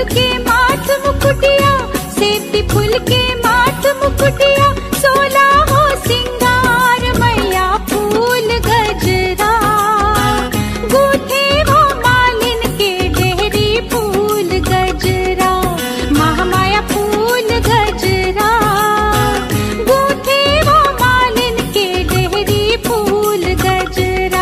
के माथ मुकुटिया, सेती फूल के माथ मुकुटिया, 16 हो सिंगार मैया फूल गजरा। गूथे वो मालिन के डेहरी फूल गजरा, महामाया फूल गजरा। गूथे वो मालिन के डेहरी फूल गजरा।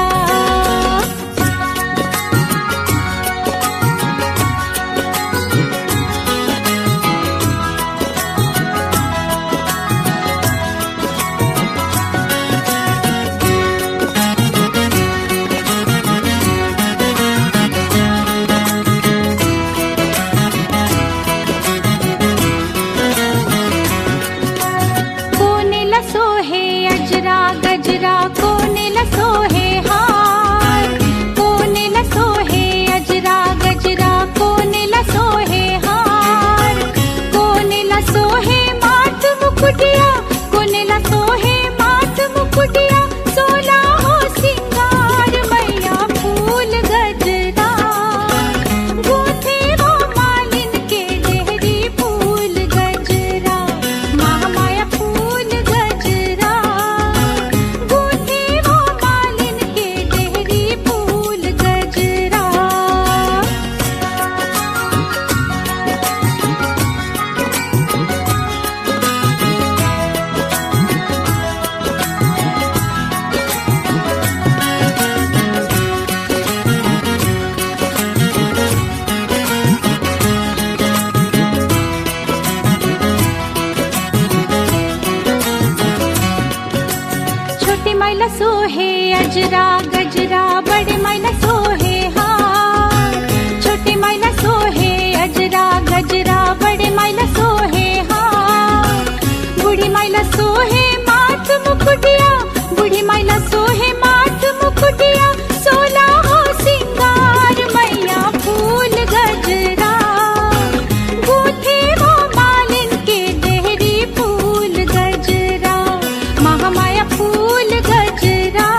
सोहे अजरा गजरा, कोने सोहे हार। कोने सोहे अजरा गजरा, कोने सोहे हार। कोने सोहे माथ मुकुटिया, कोने सोहे माथ मुकुटिया, 16 हो सिंगार मैया फूल गजरा। गूथे वो मालिन के डेहरी फूल गजरा, महामाया फूल गजरा। गूथे वो मालिन के डेहरी फूल गजरा। छोटी मैला सोहे अजरा गजरा, बड़े मैला सोहे हार। छोटी मैला सोहे अजरा गजरा, बड़े मैला सोहे हार। बूढ़ी मैला सोहे माथ मुकुटिया, बूढ़ी मैला सोहे माथ मुकुटिया, 16 हो सिंगार मैया फूल गजरा। गूथे वो मालिन के डेहरी फूल गजरा, महामाया फूल गजरा।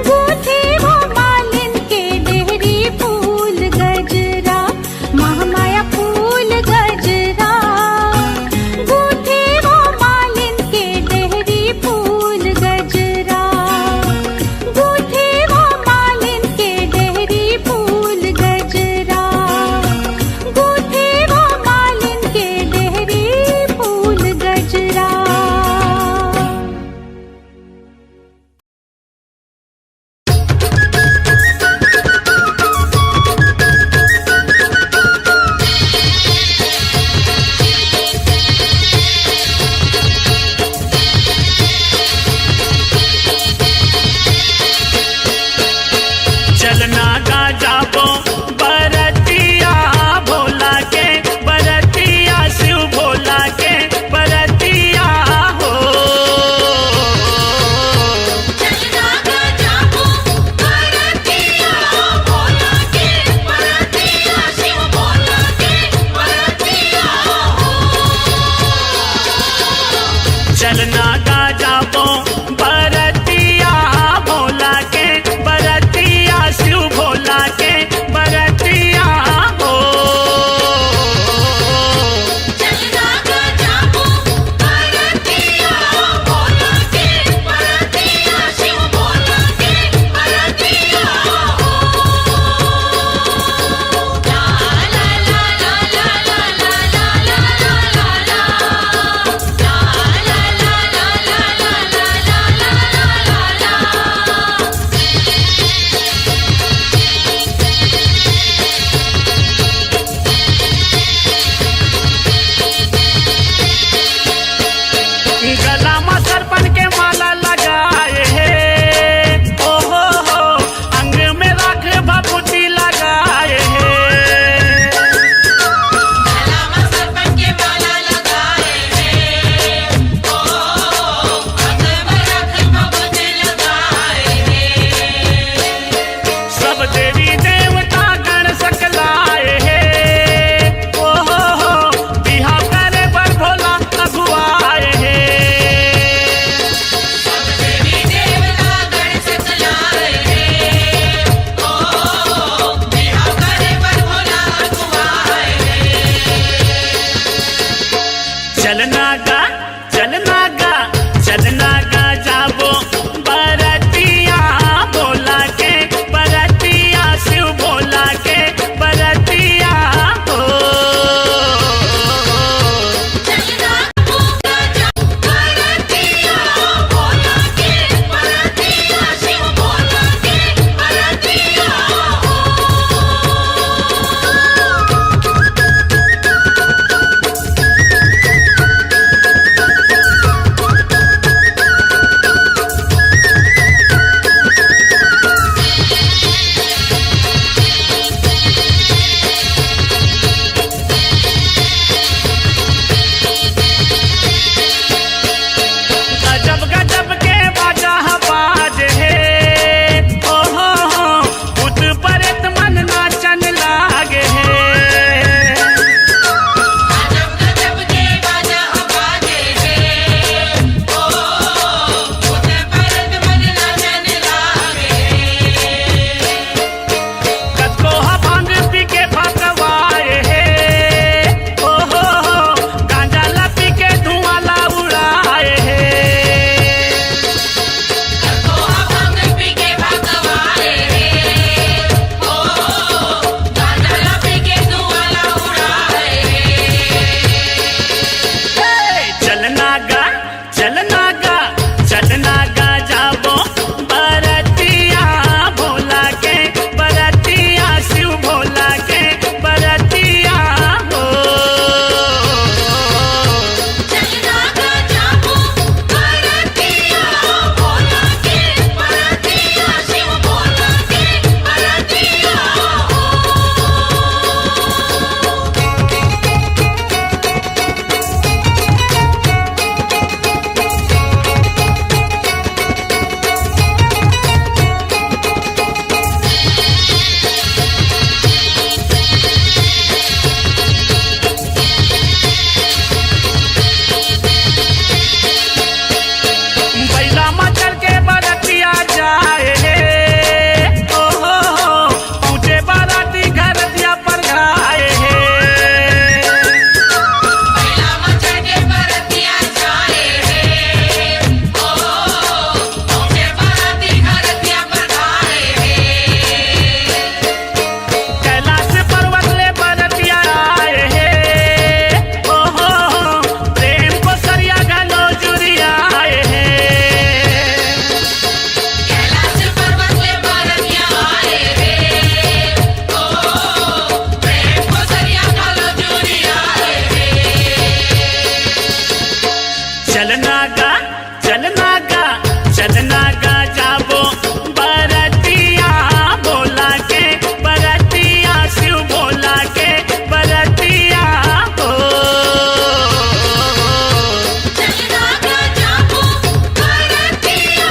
गूथे वो मालिन के डेहरी फूल गजरा, महामाया फूल गजरा। गूथे वो मालिन के डेहरी फूल चलना गा चलना गा जाबो बरतिया बोला के बरतिया शिव बोला के बरतिया हो गजब के बाजा बाज है ओ हो भूत प्रेत मन नाचन लागे है गजब के बाजा बाजे है ओ भूत प्रेत मन नाचन लागे कतको भांग पी के भगवाए है ओ हो गांजा ला पी के धुआं ला उड़ाए है चलना गा जाबो बरतिया भोला के बरतिया शिव भोला के बरतिया हो चलना गा जाबो बरतिया भोला के बरतिया शिव भोला के बरतिया बैला मचल के बरतिया जाए है ओ हो ऊंचे बाराती घर दिया पर गाए है बैला मचल के बरतिया जाए है ओ ओके बाराती घर दिया बधाए है कैलाश पर्वत ले बरतिया आए है ओ हो प्रेम को सरिया घलो जुरिया आए है कैलाश पर्वत ले बरतिया आए है ओ प्रेम को सरिया कालो चोरी आए चलना गा जाबो बरतिया बोला के बरतिया शिव बोला के बरतिया हो चलना गा जाबो बरतिया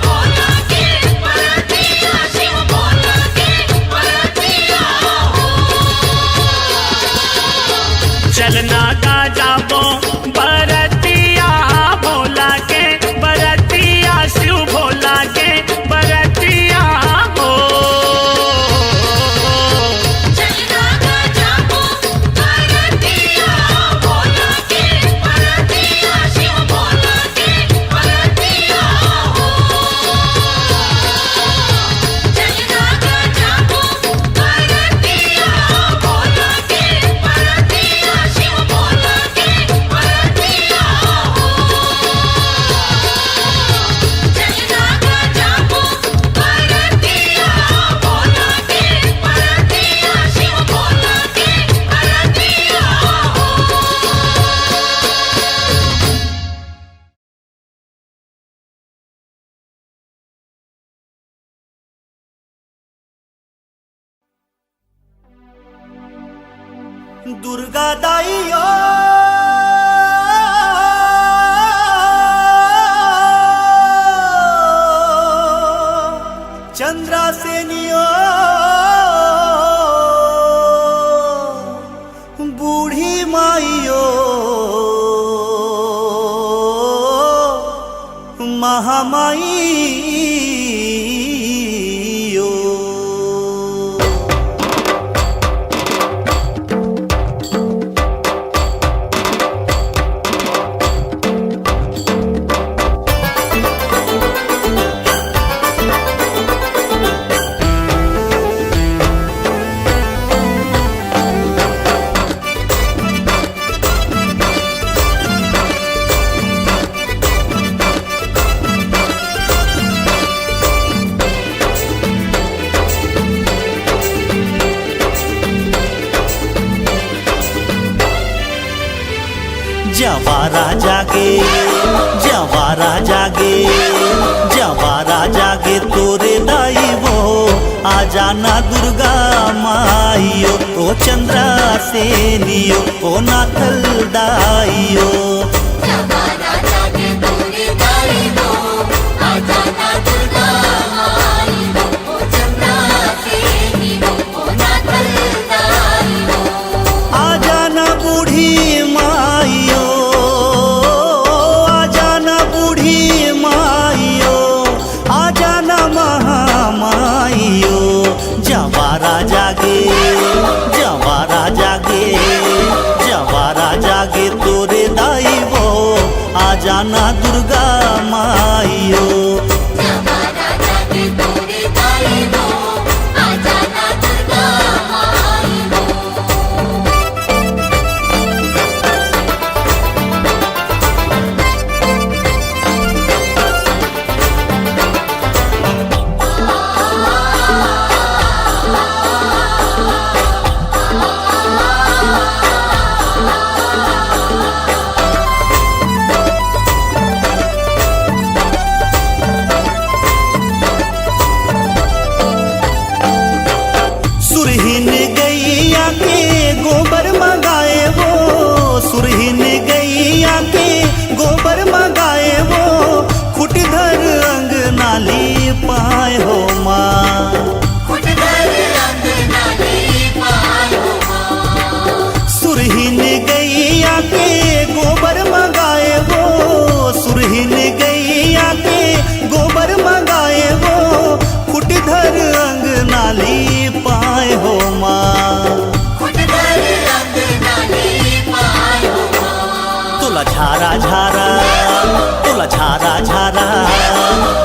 भोला के बरतिया शिव भोला के बरतिया चलना गा जाबो बरतिया भोला के बरतिया शिव भोला के बरतिया हो चलना गा जाबो बरतिया भोला के बरतिया शिव भोला के बरतिया चलना गा जाबो बरतिया भोला के बरतिया शिव भोला के बरतिया चलना गा जाबो बरतिया भोला के बरतिया शिव भोला के बरतिया दुर्गा दाइयो चंद्रा सेनियो बूढ़ी माइयो महामाइयो जवारा जागे जवारा जागे जवारा जागे तोरे दाई वो आ जाना दुर्गा माइयो ओ चंद्रा सेनियो ओ नाथल दाइयो जवारा जागे तोरे दाई वो आ जाना दुर्गा माई वो ओ चंद्रा सेनी वो ओ नाथल दाई वो आ जाना बूढ़ी माइयो आ जाना बूढ़ी माइयो आ जाना महामाइयो जवारा जागे जवारा जागे जवारा जागे तोरे दाई वो आ जाना दुर्गा माइयो जवारा जागे तोरे दाई वो आ जाना दुर्गा माई वो सुरहीन गैया के गोबर मंगाए वो सुरहीन गैया के गोबर मंगाए वो खुटधर अंग नाली पाए हो माँ खुटधर रंग नाली पाय हो माँ सुरहीन गैया के गोबर मंगाए वो सुरहीन गैया के गोबर मंगाए वो खुटधर अंग नाली पाए हो माँ खुटधर रंग नाली पाय हो माँ तुला झारा झारा तुला झारा झारा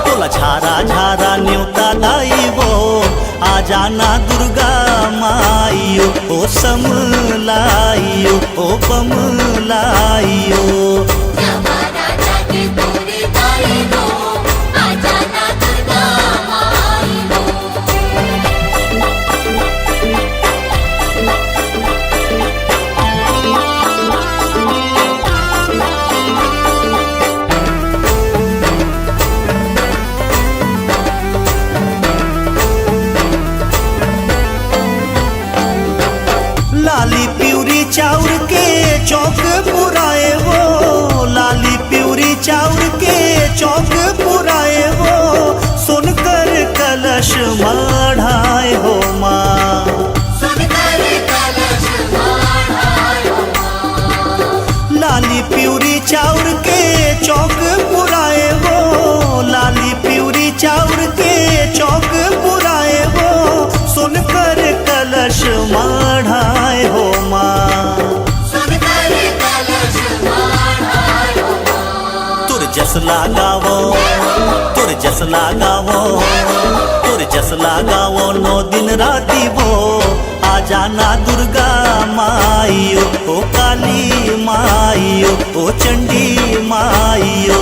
तुला झारा झारा न्योता दाई वो आ जाना दुर्गा माइयो ओ समलाइयो ओ बमलाइयो जवारा जागे तोरे दाई वो आ जाना दुर्गा माई वो लाली प्यूरी चाउर के चौक पुराए वो लाली प्यूरी चाउर के चौक पुराए वो सुनकर कलश मढ़ाए हो माँ सुनकर कलश माढ़ाय हो माँ लाली प्यूरी चाउर के चौक पुराए वो लाली प्यूरी चाउर के चौक पुराए वो सुनकर कलश मढ़ाए हो माँ सुनकर कलश माढ़ाय हो माँ तुर जस लगावो तुर जस लगावो तुर जस लगावो 9 दिन राती वो आ जाना दुर्गा माइयो ओ काली माइयो ओ चंडी माइयो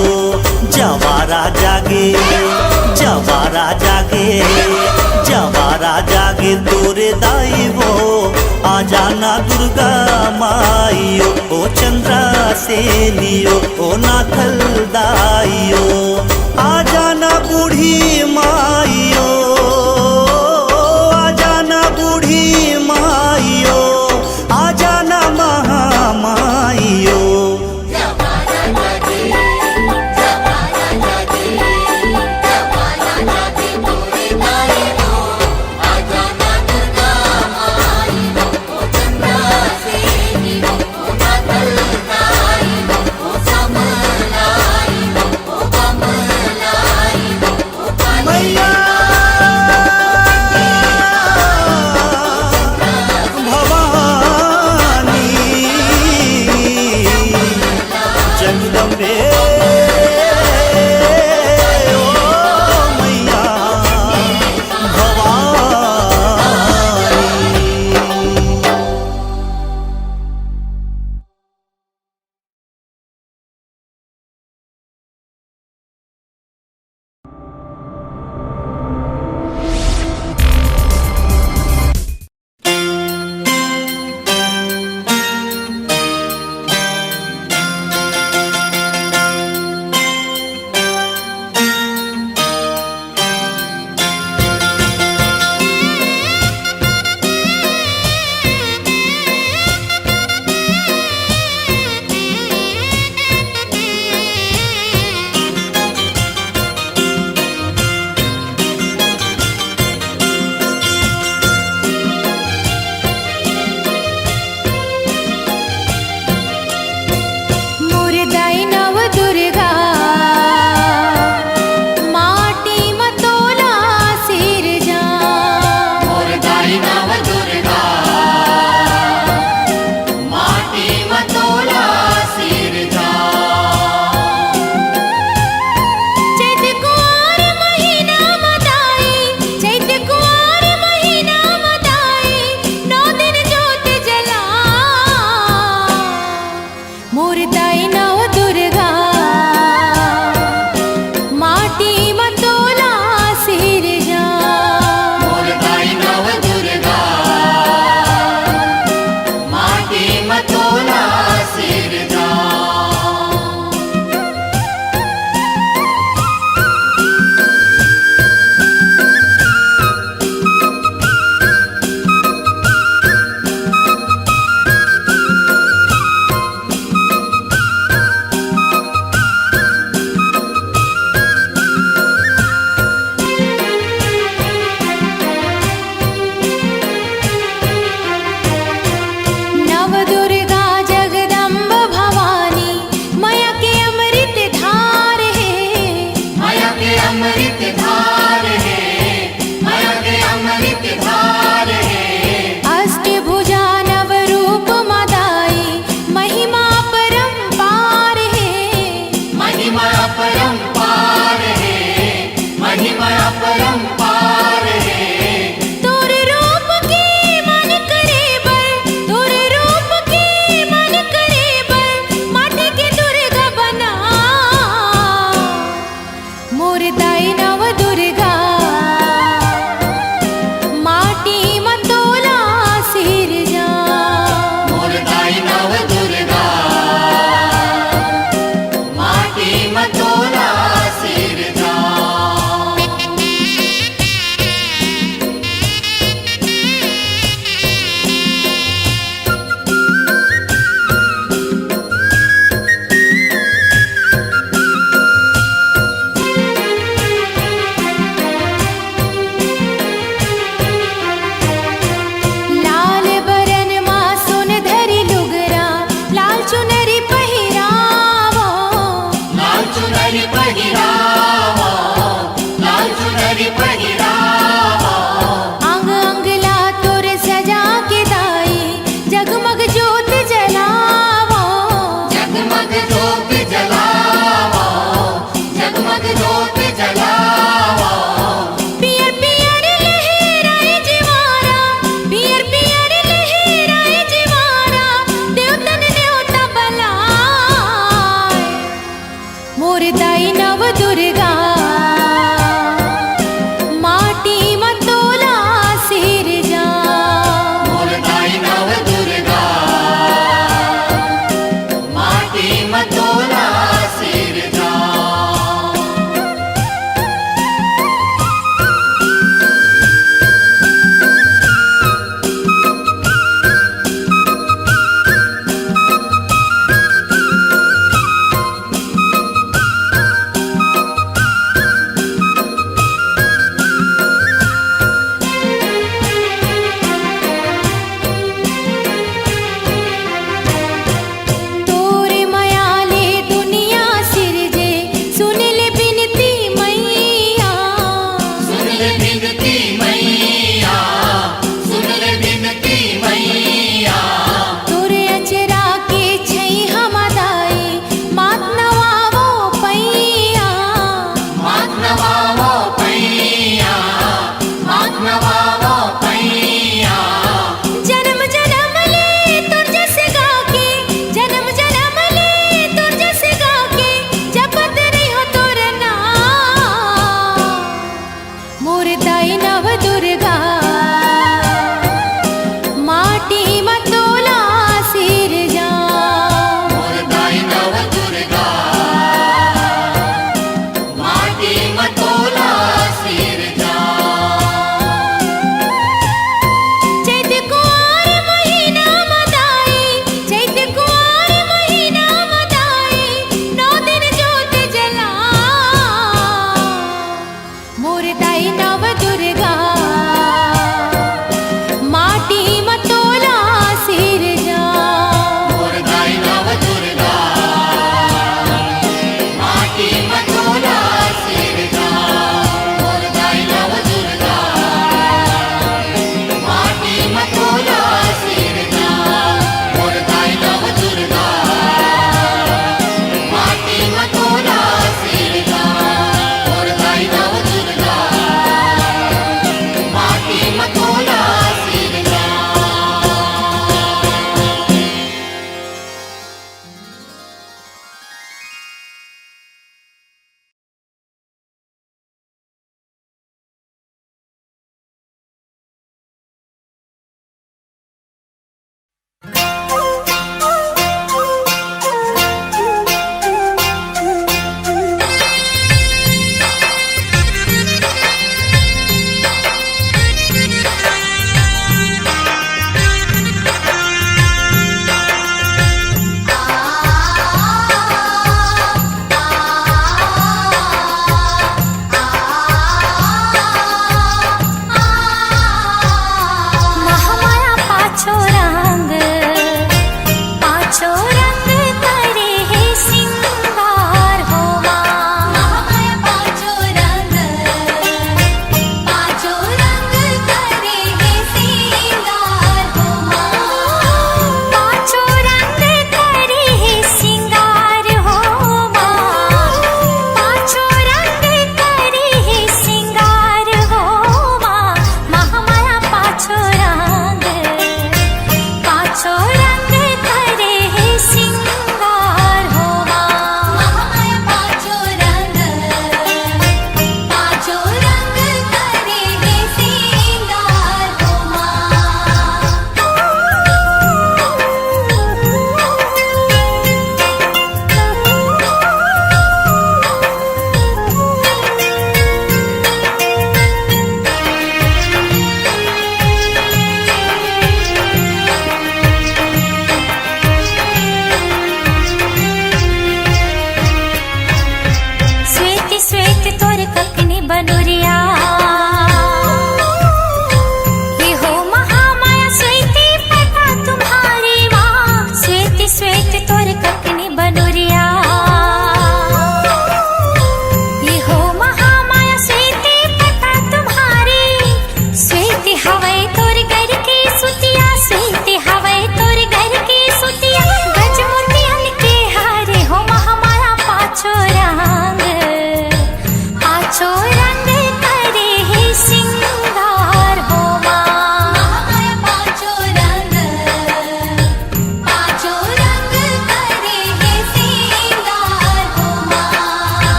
जवारा जागे जवारा जागे जवारा जागे तोरे दाई वो आ जाना दुर्गा माइयो ओ चंद्रा सेनियो ओ नाथल दाइयो आ जाना बूढ़ी माइयो आ जाना बूढ़ी माइयो आ जाना महामाइयो जवारा जागे जवारा जागे जवारा जागे तोरे दाई वो आ जाना दुर्गा माई वो ओ चंद्रा सेनी वो ओ नाथल दाई वो ओ समलाई वो ओ बमलाई वो ओ मोरदाई नव दुर्गा माटी मतोला सिरजा मोरदाई नव दुर्गा माटी मतोला सिरजा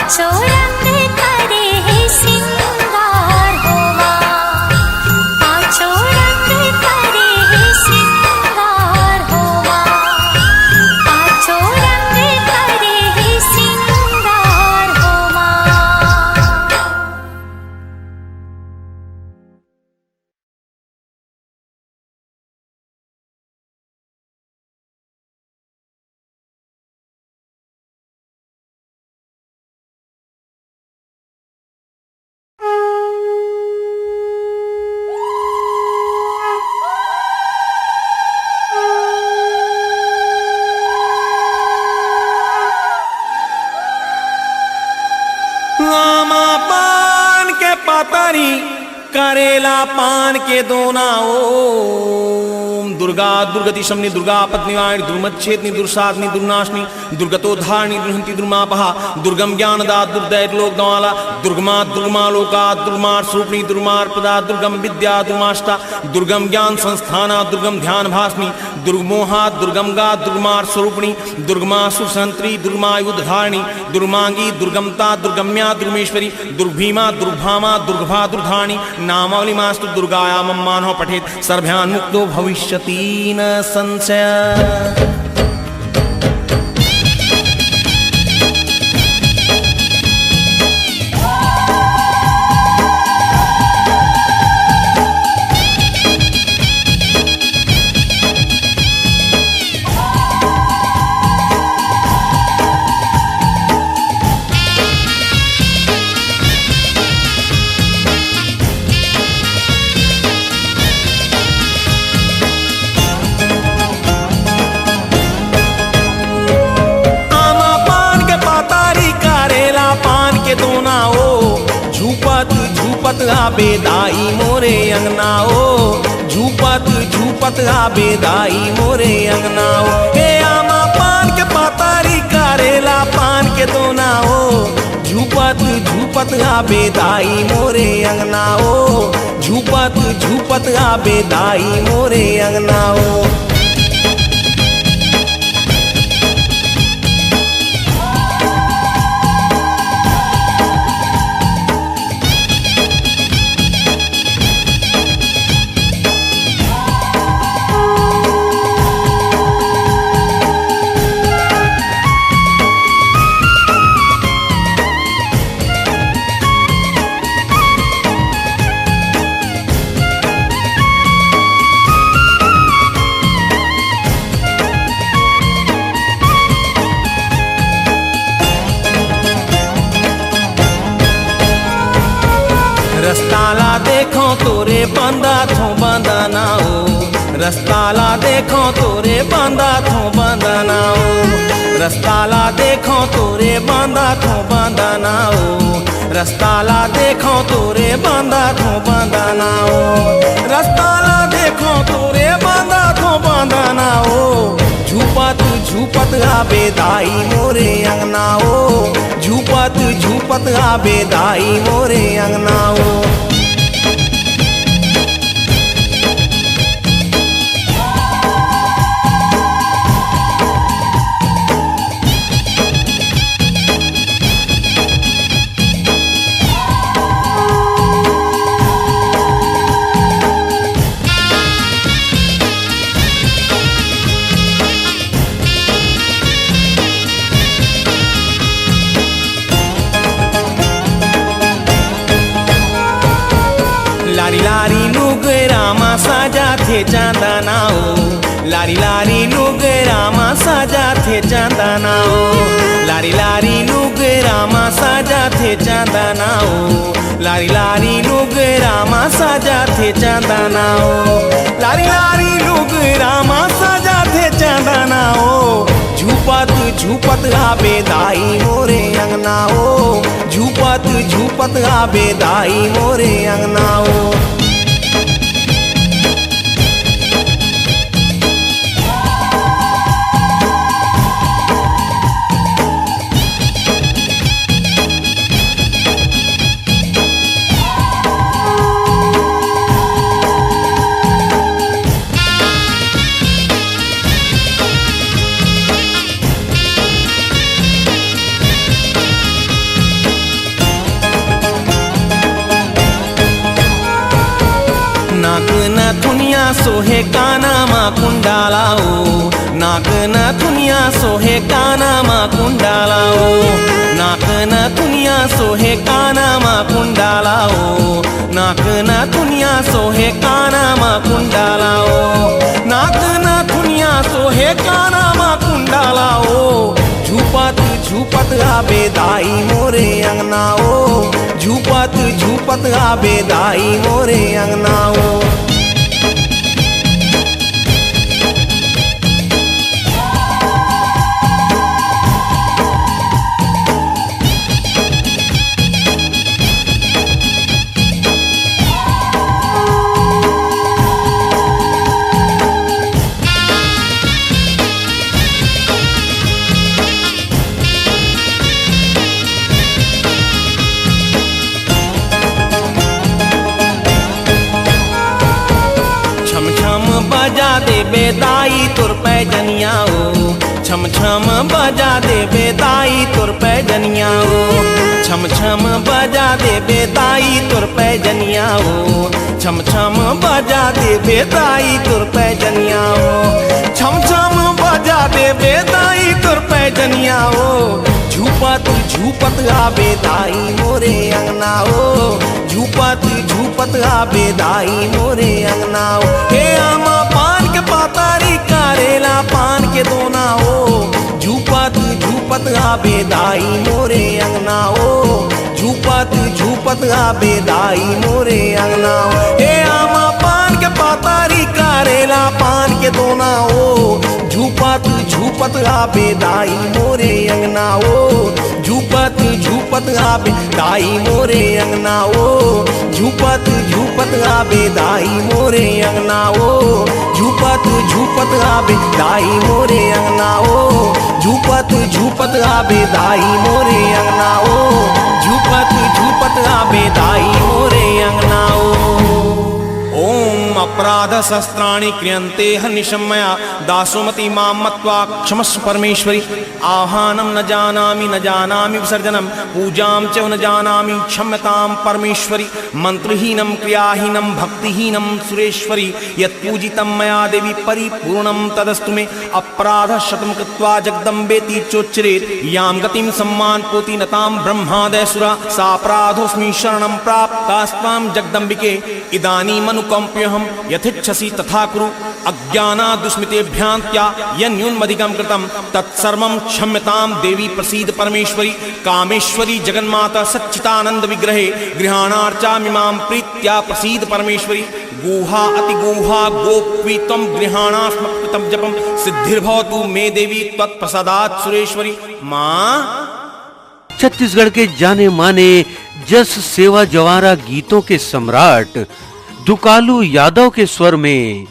पाछो रंग करे है सिंगार होवा पाछो रंग करे है सिंगार होवा पाछो रंग करे है सिंगार होवा आमा पान के पातारी करेला पान के दोना ओम दुर्गा दुर्गति शमनी दुर्गा पत्नीवाणी दुर्मच्छेदनी दुर्साधनी दुर्नाशनी दुर्गतोद्धारणी दुर्हंती दुर्मापहा दुर्गम ज्ञानदा दुर्दैत लोकदवाला दुर्गमा दुर्गमालोका दुर्मार स्वरूपिणी दुर्मार प्रदा दुर्गम विद्या दुर्माष्टा दुर्गम ज्ञान संस्थाना दुर्गम ध्यान भासनी दुर्गमोहा दुर्गमगा दुर्मार स्वरूपिणी दुर्गमा सुसंत्री दुर्मायुधारिणी दुर्मांगी दुर्गमता दुर्गम्या दुर्मेश्वरी दुर्भीमा दुर्भामा दुर्गभा दुर्धारिणी नामावली मास्तु दुर्गाया मम्मानो पठेत सर्भ्यान् मुक्तो भविष्यति न संशय। झूपत आबेदाई मोरे अंगनाओ झूपत झूपत आबेदाई मोरे अंगनाओ हे आमा पान के पातारी करेला पान के दोनाओ झूपत झूपत आबेदाई मोरे अंगनाओ झूपत झूपत आबेदाई मोरे अंगनाओ। रस्ताला देखो तोरे बंदा थो बंदनाओ रस्ताला देखो तोरे बंदा थो बंदनाओ रस्ताला देखो तोरे बंदा थो बंदनाओ रस्ताला देखो तोरे बंदा थो बंदनाओ रस्ताला देखो तोरे बंदा थो बंदनाओ झूपत झूपत आबेदाई मोरे अंगनाओ झूपत झूपत आबेदाई मोरे अंगनाओ। लारी लारी नुगरामा साजा थे चांदनाओ लारी लारी नुगरामा साजा थे चांदनाओ लारी लारी नुगरामा साजा थे चांदनाओ लारी लारी नुगरामा साजा थे चांदनाओ लारी लारी नुगरामा साजा थे चांदनाओ झूपत झूपत आबेदाई मोरे अंगनाओ झूपत झूपत आबेदाई मोरे अंगनाओ। थुनिया सोहे काना मा कुंडालाओ नाक न थुनिया सोहे काना मा कुंडालाओ नाक न थुनिया सोहे काना मा कुंडालाओ नाक न थुनिया सोहे काना मा कुंडालाओ नाक न थुनिया सोहे काना मा कुंडालाओ झूपत झूपत आबे दाई मोरे अंगनाओ झूपत झूपत आबे दाई मोरे अंगनाओ बजा दे बेदाई तुर पैजनियाओ छम छम बजा दे बेदाई तुर पैजनियाओ छम छम बजा दे बेदाई तुर पैजनियाओ छम छम बजा दे बेदाई तुर पैजनियाओ छम छम बजा दे बेदाई तुर पैजनियाओ झूपत झूपत आबे दाई मोरे अंगनाओ झूपत झूपत आबे दाई मोरे अंगनाओ हे आमा पान के पातारी कारेला पान के दोनाओ झूपत झूपत आबे दाई मोरे अंगनाओ झूपत झूपत आबे दाई मोरे अंगनाओ हे आमा पान के पातारी कारेला पान के दोनाओ झूपत झूपत आबे दाई मोरे अंगनाओ झूपत झूपत आबे दाई मोरे अंगनाओ झूपत झूपत आबे दाई मोरे अंगनाओ झूपत झूपत आबे दाई मोरे अंगनाओ झूपत झूपत आबे दाई मोरे अंगनाओ झूपत झूपत आबे दाई मोरे अंगनाओ ओम अपराध शस्त्राणि क्रियन्ते हनिशमया दासुमति मां मत्वा क्षमस्व परमेश्वरी आह्वानं न जानामि विसर्जनं पूजां च न जानामि क्षम्यतां परमेश्वरी मंत्रहीनं क्रियाहीनं भक्तिहीनं सुरेश्वरी यत्पूजितं मया देवी परिपूर्णं तदस्तु मे अपराधशतं कृत्वा जगदम्बेति चोच्चरेत् यां गतिं सम्मानपोति नतां ब्रह्मादयसुरा सापराधोऽस्मि शरणं प्राप्तास्त्वां जगदम्बिके इदानीमनुकम्प्यहं यथेच्छसि तथा कुरु अज्ञानादुष्मितेभ्यान्त्या यन्यूनमधिकं कृतं तत्सर्वं क्षम्यतां देवी प्रसीद परमेश्वरी कामेश्वरी जगन्माता सच्चिदानंद विग्रहे गृहाणार्चामिमां प्रीत्या प्रसीद परमेश्वरी गुहा अतिगुहा गोप्वी त्वं गृहाणास्मकृतं जपं सिद्धिर्भवतु मे देवी त्वत्प्रसादात् सुरेश्वरी माँ। छत्तीसगढ़ के जाने माने जस सेवा जवारा गीतों के सम्राट दुकालू यादव के स्वर में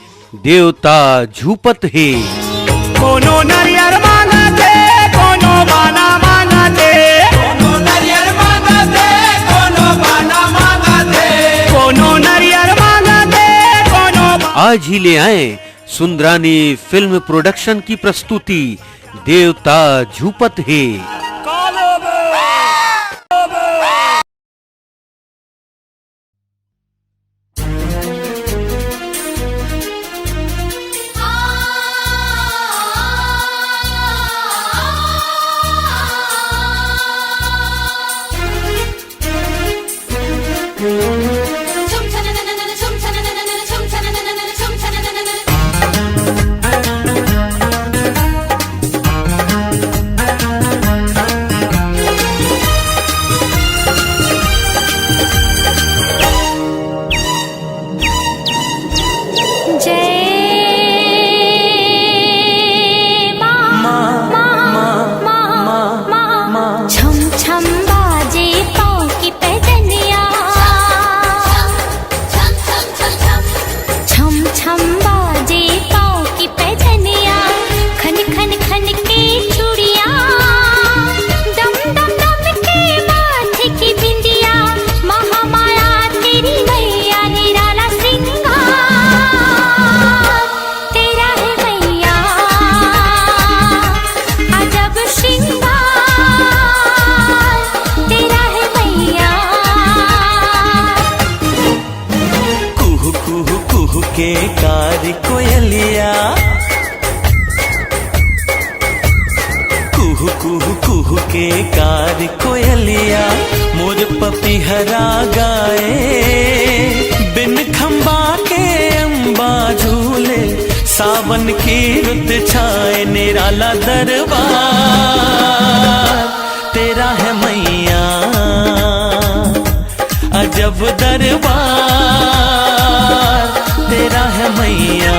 देवता झूपत है। कोनो नरियर मांगते कोनो बाना मांगते कोनो नरियर मांगते कोनो बाना मांगते कोनो नरियर मांगते कोनो आज ही ले आए सुंदरानी फिल्म प्रोडक्शन की प्रस्तुति देवता झूपत है। के कार कोयलिया, कुहू कुहू कुहू के कार कोयलिया, मोर पपीहरा गाए, बिन खंबा के अम्बा झूले, सावन की रुत छाए, निराला दरबार तेरा है मैया, अजब दरबार तेरा है मैया।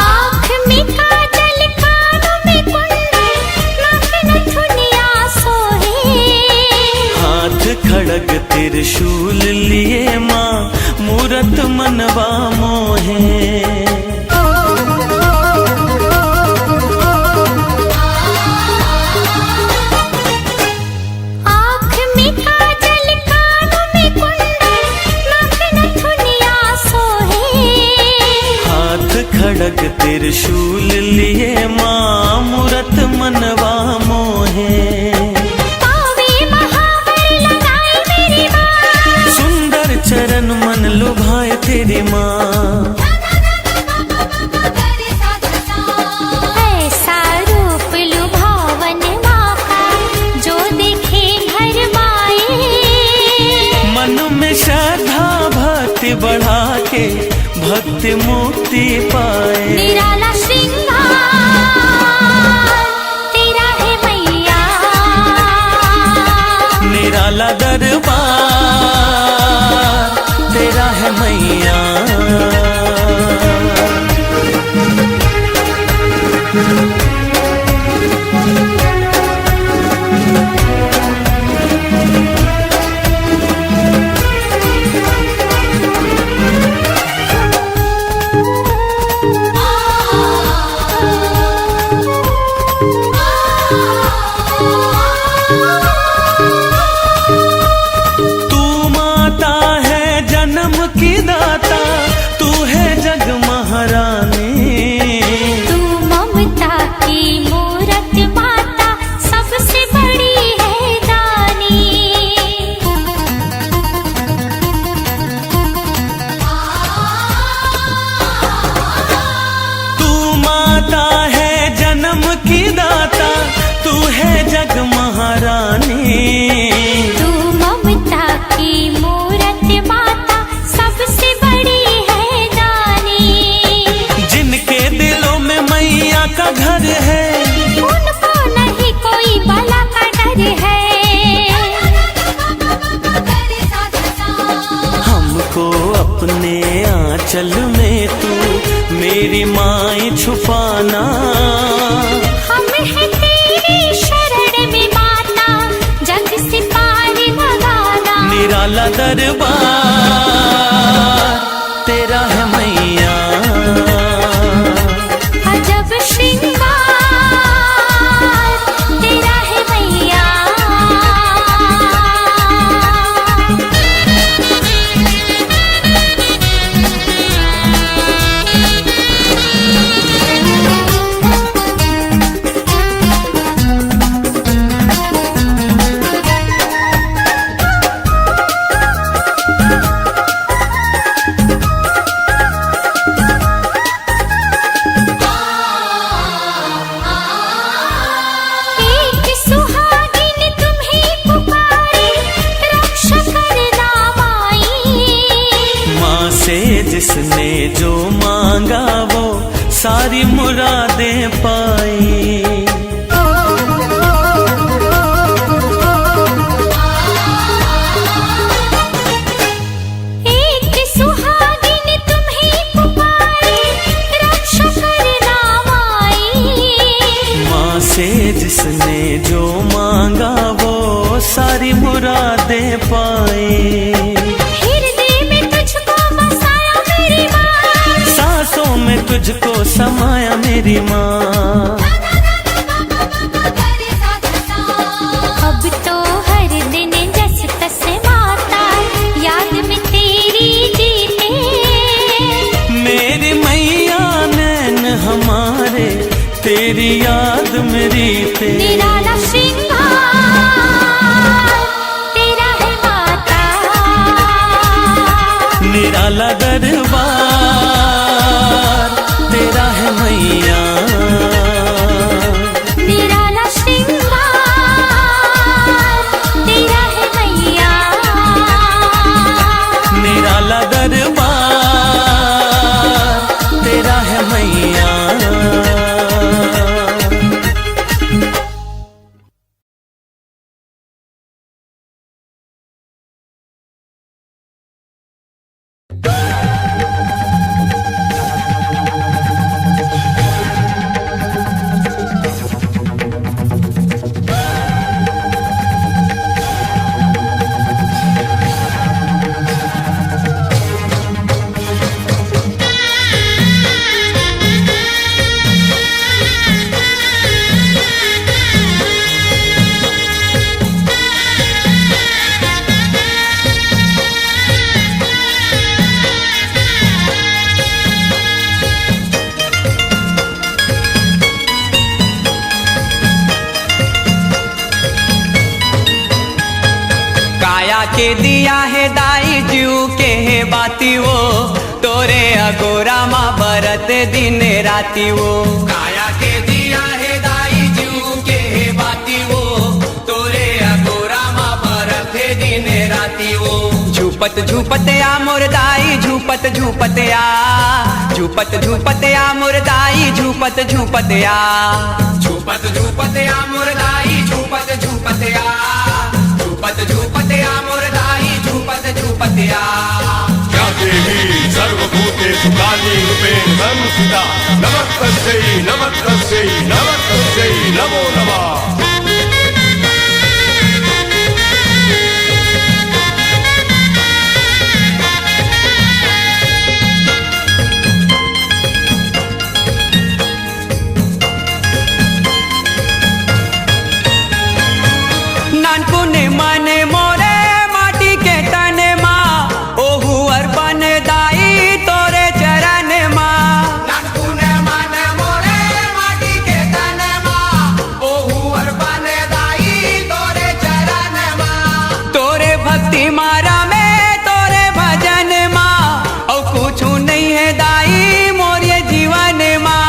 आँख में काजल, कानों में कुंडल, नाक नथुनिया सोहे। हाथ खड़ग त्रिशूल लिए माँ, मूरत मनवा मोहे। आँख में काजल, कानों में कुंडल, नाक नथुनिया सोहे। हाथ खड़ग त्रिशूल लिए माँ, मूरत मनवा मोहे। पावे महावर लगाए मेरी माँ, सुंदर चरण मन लुभाए तेरी माँ। ऐसा रूप लुभावन माँ का, जो देखे घर माए। मन में श्रद्धा भक्ति बढ़ा के, भक्ति मुक्ति पाए। निराला श्रृंगार तेरा है मैया, निराला दरबार तेरा है मैया। तू माता है जन्म की दाता, तू है जग महारानी। तू ममता की मूरत माता, सबसे बड़ी है दानी। तू माता है जन्म की दाता, तू है जग महारानी। तू ममता की मूरत माता, सबसे बड़ी है दानी। जिनके दिलों में मैया का घर है, उनको नहीं कोई बला का डर है। हमको अपने आंचल में तू मेरी माई छुपाना। हम है तेरी शरण में माता, जग से पार लगाना। निराला दरबार तेरा है मैया, अजब श्रृंगार तेरा है मैया। एक सुहागिन तुम्हें पुकारे, रक्षा करना माई। माँ से जिसने जो मांगा वो सारी मुरादें पाई। एक सुहागिन तुम्हें पुकारे, रक्षा करना माई। माँ से जिसने जो मांगा वो सारी मुरादें पाई। हृदय में तुझको बसाया मेरी माँ, सांसों में तुझको समाया मेरी तेरी याद मेरी ते निराला श्रृंगार तेरा है माता, निराला दरबार तेरा है मैया, निराला श्रृंगार तेरा है मैया, निराला दरबार तेरा है मैया। काया के दिया है दाई जीव के है बाती वो, तोरे अगोरा माँ बरत दिन राती वो। काया के दिया है दाई जीव के है बाती वो, तोरे अगोरा माँ बरत दिन राती वो। झूपत झूपत या मुरदाई झूपत झूपत या, झूपत झूपत या मुरदाई झूपत झूपत या, झूपत झूपत या मुरदाई झूपत झूपत या, झूपत झूपत या मुरदाई झूपत झूपत या। या देवी सर्वभूतेषु काली रूपेण संस्थिता नमस्तस्यै नमस्तस्यै नमस्तस्यै नमो नमः। नानपुने माने मोरे माटी के तने माँ, ओहु अर्पण दाई तोरे चरण माँ। नानपुने माने मोरे माटी के तने माँ, ओहु अर्पण दाई तोरे चरण माँ। तोरे भक्ति मारा में तोरे भजन माँ, और कुछ नहीं है दाई मोरे जीवन माँ।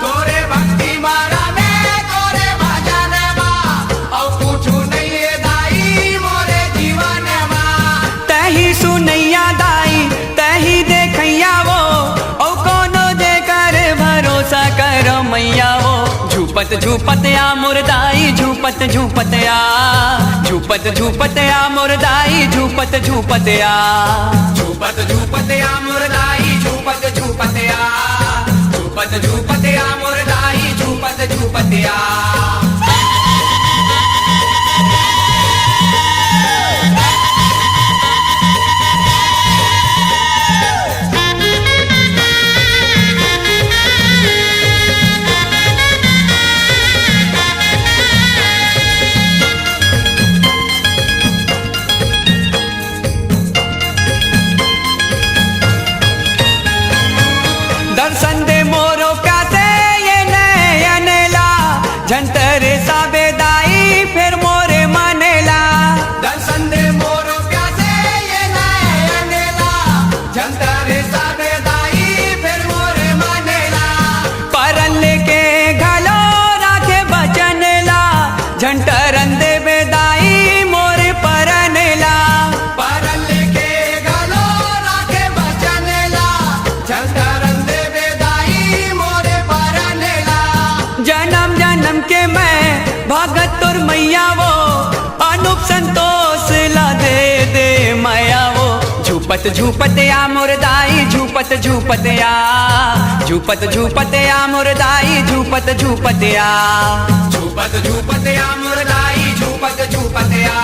तोरे भक्ति मारा में तोरे भजन माँ, और कुछ नहीं है दाई मोरे जीवन माँ। तही सुनैया दाई तही देखैया वो, और कोनो देकर भरोसा कर मैया वो। झूपत झूपत या मुरदाई झूपत झूपत या, झूपत झूपत या मुरदाई झूपत झूपत या, झूपत झूपत या मुरदाई झूपत झूपत या, झूपत झूपत या मुरदाई झूपत झूपत या। दर्शन दे मोरो प्यासे ये नयनेला, झंटरे साबेदाई फिर मोरे मानेला। दर्शन दे मोरो प्यासे ये नयनेला, झंटरे साबेदाई फिर मोरे मानेला। परन लेके घलो राखे बचनेला, झंटरन दे बेदाई मोरे परनेला। परन लेके घलो राखे बचनेला, झंटरन दे बेदाई मोरे परनेला। जन्म जन्म के मैं भगत तुर मैया वो, अनूप संतोष ला दे दे मैया वो। झूपत झूपत या मुरदाई झूपत झूपत या, झूपत झूपत या मुरदाई झूपत झूपत या, झूपत झूपत या मुरदाई झूपत झूपत या,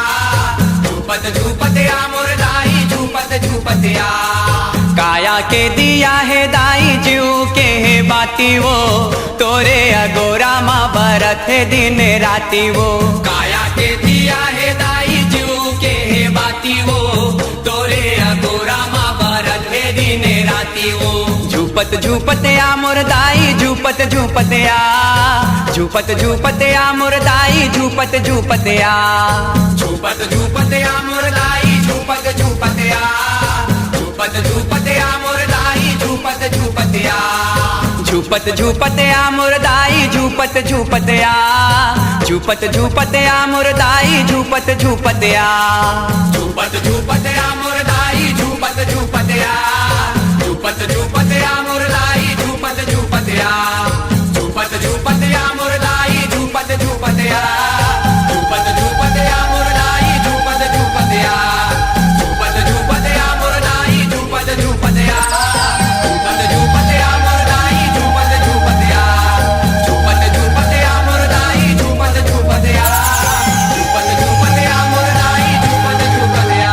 झूपत झूपत या मुरदाई झूपत झूपत या। काया के दिया है दाई जीव के है बाती वो, तोरे अगोरा माँ बरत है दिन राती वो। काया के दिया है दाई जीव के है बाती वो, तोरे अगोरा माँ बरत है दिन राती वो। झूपत झूपत या मुरदाई झूपत झूपत या, झूपत झूपत्या मुरदाई झूपत झूपत्या झूपत झूपत्या मुरदाई झूपत झूपत्या झूपत झूपत्या मुरदाई झूपत झूपत्या झूपत झूपत्या मुरदाई झूपत झूपत्या झूपत झूपत्या मुरदाई झूपत झूपत्या झूपत झूपत्या मुरदाई झूपत झूपत्या झूपत झूपत्या मुरदाई झूपत झूपत्या झूपत झूपत्या मुरदाई झूपत झूपत्या झूपत झूपत्या मुरदाई झूपत झूपत्या झूपत झूपत्या मुरदाई झूपत झूपत्या झूपत झूपत्या मुरदाई झूपत झूपत्या झूपत झूपत्या मुरदाई झूपत झूपत्या झूपत झूपत्या मुरदाई झूपत झूपत्या.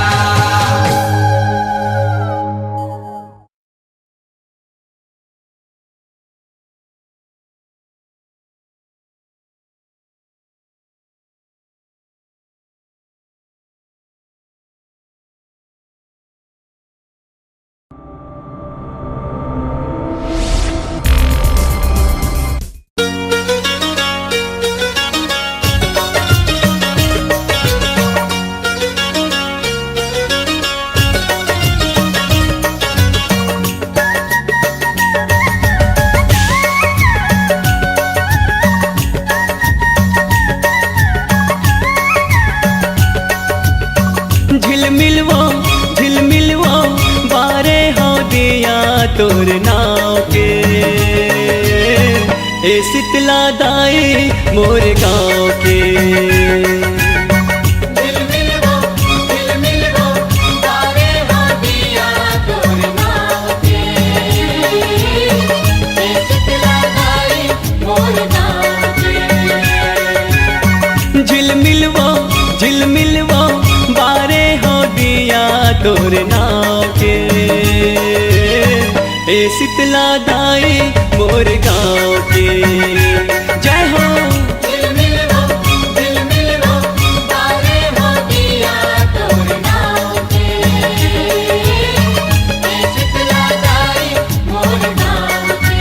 झिलमिलवो बारे हो दिया तोर नाव के ए शीतला दाई मोर गाँव के झिलमिलवो तारे हो दिया तोर नाव के ए शीतला दाई मोर गाँव के झिलमिलवो बारे हो दिया तोर नाव के ए शीतला दाई मोर गाँव के जय हो झिलमिलवो तारे हो दिया तोर नाव के ए शीतला दाई मोर गाँव के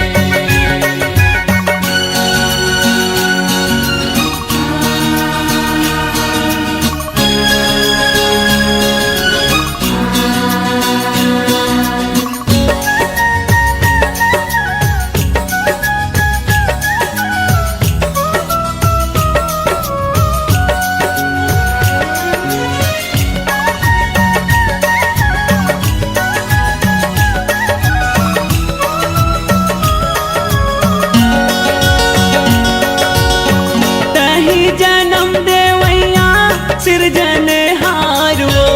जन्म देवैया सिरजनहार वो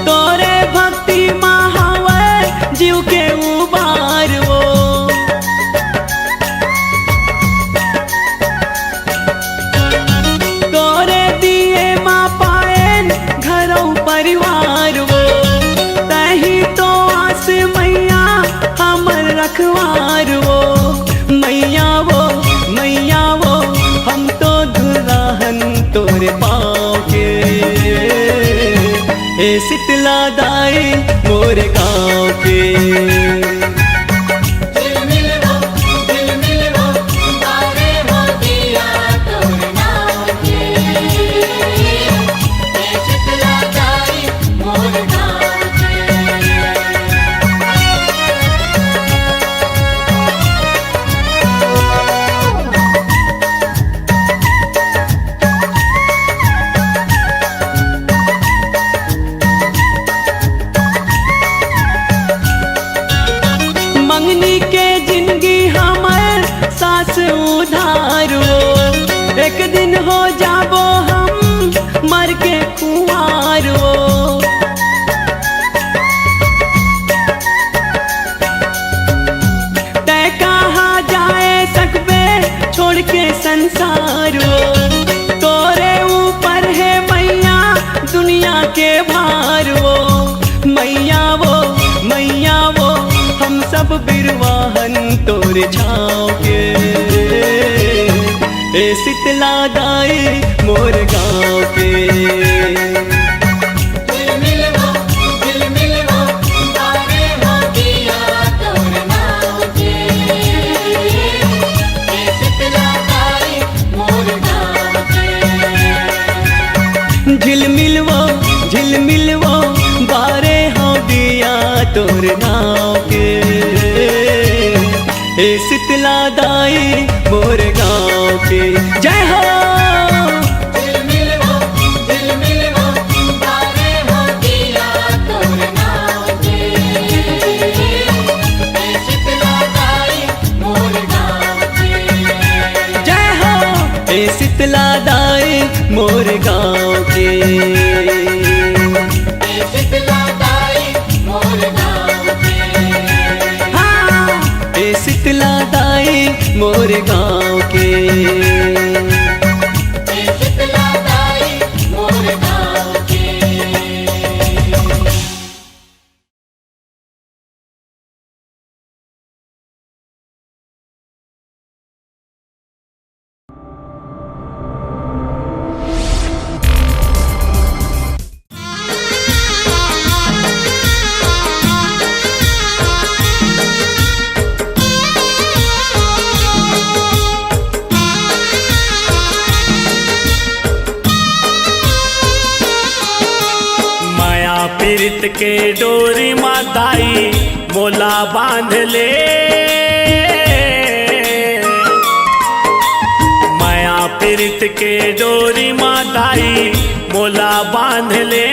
तोरे भक्ति महावर जीव के उबार वो तोरे दिए माँ पाएन घरों परिवार वो तही तो आस मैया हमर रखवार वो मैया वो हम तो दुल्हन तोरे पाँव के ए शीतला दाई मोरे गाँव के झिलमिलवो तारे हो दिया तोर नाव के ए शीतला दाई मोर गाँव के मंगनी के जिंदगी हमर सास उधारो एक दिन हो जाबो हम मर के कुआरो तै कहाँ जाए सकबे छोड़ के संसारो तोरे ऊपर है मैया दुनिया के भार वो मैया वो हम सब बिरवाहन तोरे छाँव के ए शीतला दाई मोर गाँव के झिलमिलवो तारे हो दिया तोर नाव के ए शीतला दाई मोर गाँव के। हे शीतला दाई मोर गाँव के। जय हो। शीतला दाई मोर गाँव के। शीतला दाई मोर गाँव के। हाँ शीतला दाई मोर गाँव के। शीतला दाई मोर गाँव के। पीरित के डोरी माताई मोला बांध ले। माया पीरित के डोरी माताई मोला बांध ले।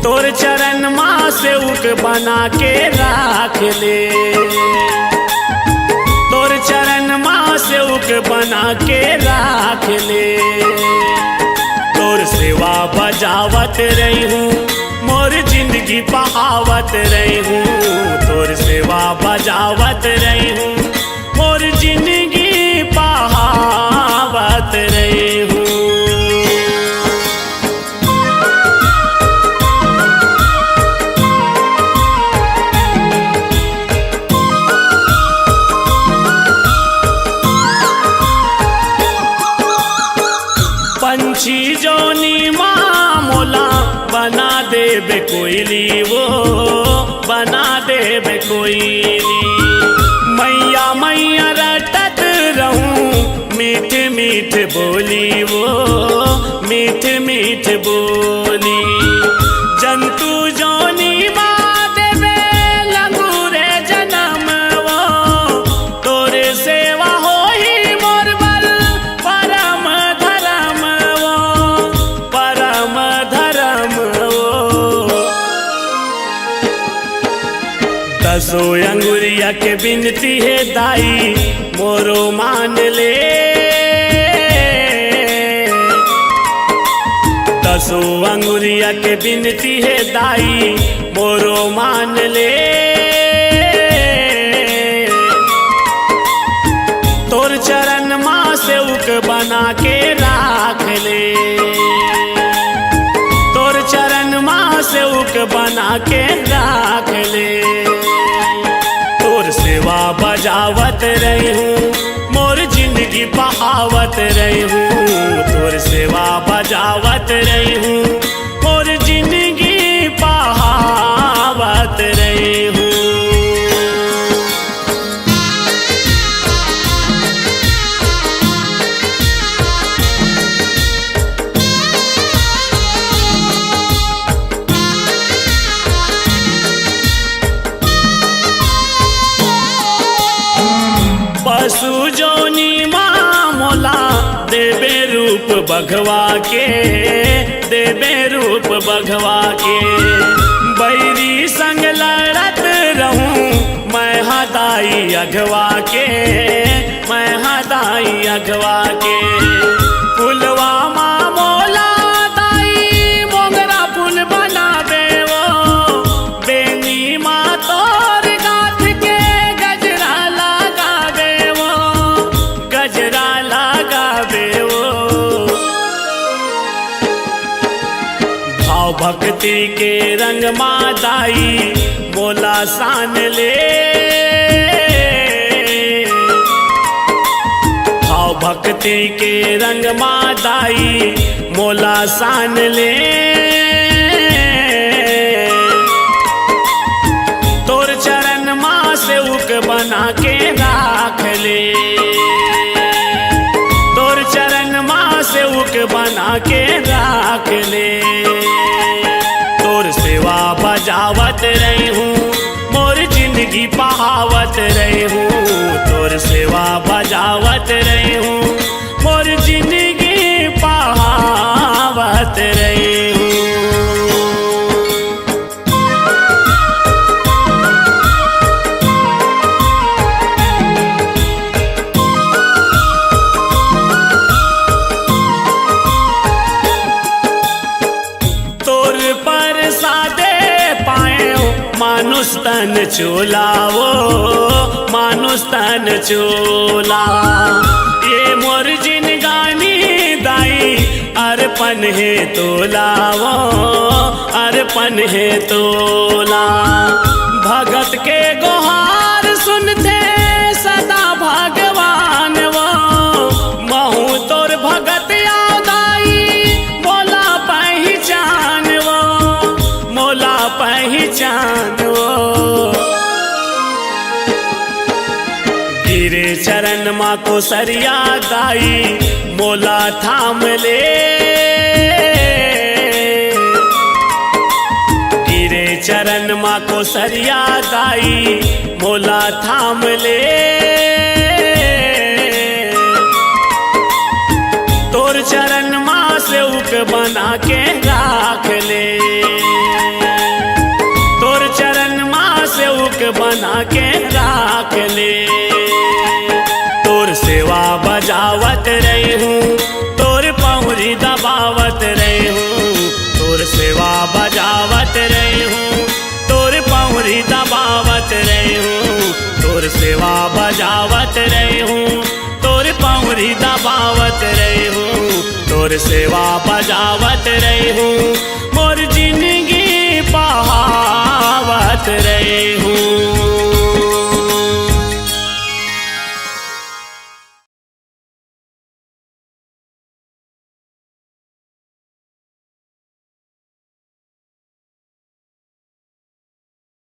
तोर चरण माँ से उक बना के राख ले। तोर चरण माँ से उक बना के राख ले। तोर सेवा बजावत रही हूँ मोर जिंदगी बहावत रही हूँ। तोर सेवा बजावत रही हूँ मोर जिंदगी बहावत रही हूँ। पंछी जोनी माँ मोला बना देबे कोयली वो बना देबे कोयली। मैया मैया रटत रहूं मीठ मीठ बोली वो मीठ मीठ बोली। जंतु जोनी माँ देबे लंगूरे जन्म वो। तोरे सेवा होई मोर बल परम धर्म वो परम धर्म वो। दसो अंगुरिया के बिनती है दाई मोरो मान ले। दसो अंगुरिया के बिनती है दाई मोरो मान ले। तोर चरण माँ से उक बना के राख ले। तोर चरण माँ से उक बना के राख ले। तोर सेवा बजावत रही हूँ मोर जिंदगी बहावत रही हूँ। तोर सेवा बजावत रही हूँ मोर जिंदगी बहावत रही हूँ। पशु जोनी माँ मोला देबे रूप बघवा के देबे रूप बघवा के। बैरी संग लड़त रहूं मैं हदाई अघवा के मैं हदाई अघवा के। फुलवा माँ मोला दाई मोगरा फूल बना देवो। बेनी माँ तोर गाथ के गजरा लगा देवो गजरा लगा देवो। भाव भक्ति के रंग माँ दाई मोला सान ले। भाव भक्ति के रंग माँ दाई मोला सान ले। तोर चरण माँ से उक बना के राख ले। तोर चरण माँ से उक बना के राख ले। बजावत रही हूँ, मोर जिंदगी बहावत रही हूँ, तोर सेवा बजावत रही हूँ, मोर जिंदगी बहावत रही हूँ। तोर पर सादे पाए मानुष तन चोलावो, मानुष तन चोला, ये मोर जिन गानी दाई अर्पण है तोलावो, अर्पण है तोला। भगत के गुहार सुनते सदा भगवान वो, महू तोर भगत पहचान वो। गिरे चरण माँ को सरिया दाई मोला थाम ले, गिरे चरण माँ को सरिया दाई मोला थाम ले, तोर चरण माँ से उक बना के राख ले, बना के राख ले। तोर सेवा बजावत रही हूँ, तोर पहुरी दबावत रही हूँ, तोर सेवा बजावत रही हूँ, तोर पहुरी दबावत रही हूँ, तोर सेवा बजावत रही हूँ, तोर पहुरी दबावत रही हूँ, तोर सेवा बजावत रही हूँ,